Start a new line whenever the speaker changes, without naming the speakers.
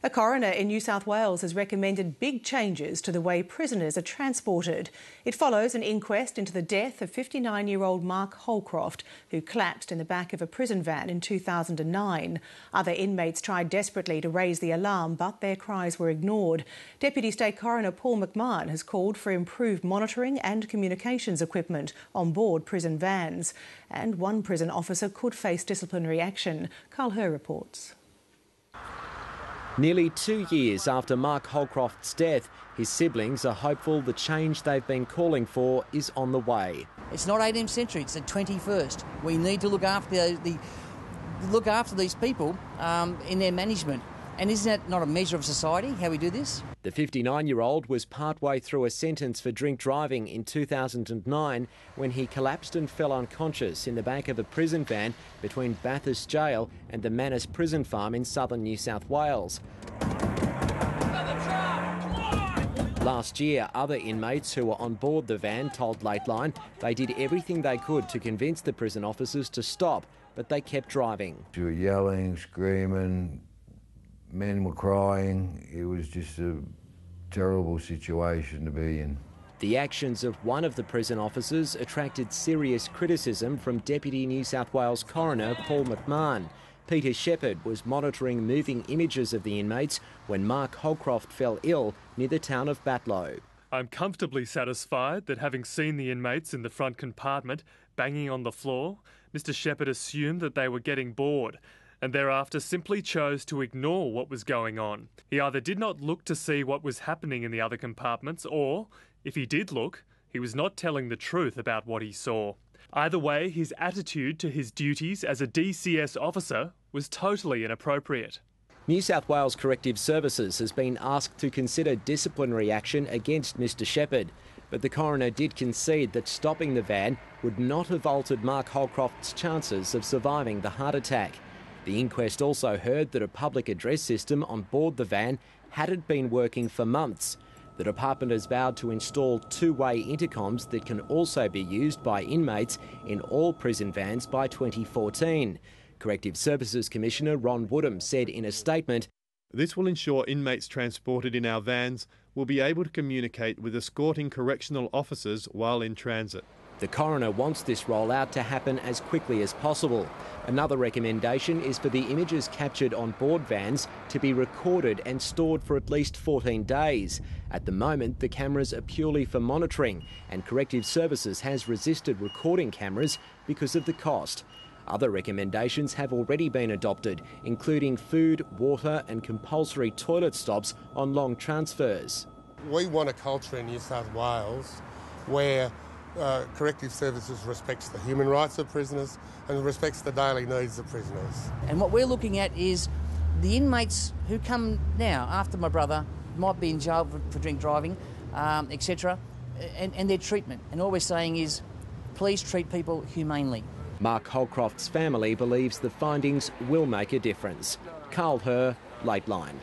A coroner in New South Wales has recommended big changes to the way prisoners are transported. It follows an inquest into the death of 59-year-old Mark Holcroft, who collapsed in the back of a prison van in 2009. Other inmates tried desperately to raise the alarm, but their cries were ignored. Deputy State Coroner Paul McMahon has called for improved monitoring and communications equipment on board prison vans. And one prison officer could face disciplinary action. Carl Herr reports.
Nearly 2 years after Mark Holcroft's death, his siblings are hopeful the change they've been calling for is on the way.
It's not 18th century, it's the 21st. We need to look after these people in their management. And isn't that not a measure of society, how we do this?
The 59-year-old was partway through a sentence for drink driving in 2009 when he collapsed and fell unconscious in the back of a prison van between Bathurst Jail and the Manus Prison Farm in southern New South Wales. Last year, other inmates who were on board the van told Lateline they did everything they could to convince the prison officers to stop, but they kept driving.
They were yelling, screaming. Men were crying. It was just a terrible situation to be in.
The actions of one of the prison officers attracted serious criticism from Deputy New South Wales Coroner Paul McMahon. Peter Shepherd was monitoring moving images of the inmates when Mark Holcroft fell ill near the town of Batlow.
I'm comfortably satisfied that having seen the inmates in the front compartment banging on the floor, Mr Shepherd assumed that they were getting bored and thereafter simply chose to ignore what was going on. He either did not look to see what was happening in the other compartments, or, if he did look, he was not telling the truth about what he saw. Either way, his attitude to his duties as a DCS officer was totally inappropriate.
New South Wales Corrective Services has been asked to consider disciplinary action against Mr Shepherd, but the coroner did concede that stopping the van would not have altered Mark Holcroft's chances of surviving the heart attack. The inquest also heard that a public address system on board the van hadn't been working for months. The department has vowed to install two-way intercoms that can also be used by inmates in all prison vans by 2014. Corrective Services Commissioner Ron Woodham said in a statement,
"This will ensure inmates transported in our vans will be able to communicate with escorting correctional officers while in transit."
The coroner wants this rollout to happen as quickly as possible. Another recommendation is for the images captured on board vans to be recorded and stored for at least 14 days. At the moment, the cameras are purely for monitoring, and Corrective Services has resisted recording cameras because of the cost. Other recommendations have already been adopted, including food, water and compulsory toilet stops on long transfers.
We want a culture in New South Wales where Corrective Services respects the human rights of prisoners and respects the daily needs of prisoners.
And what we're looking at is the inmates who come now after my brother might be in jail for drink driving, etc., and their treatment. And all we're saying is, please treat people humanely.
Mark Holcroft's family believes the findings will make a difference. Carl Herr, Lateline.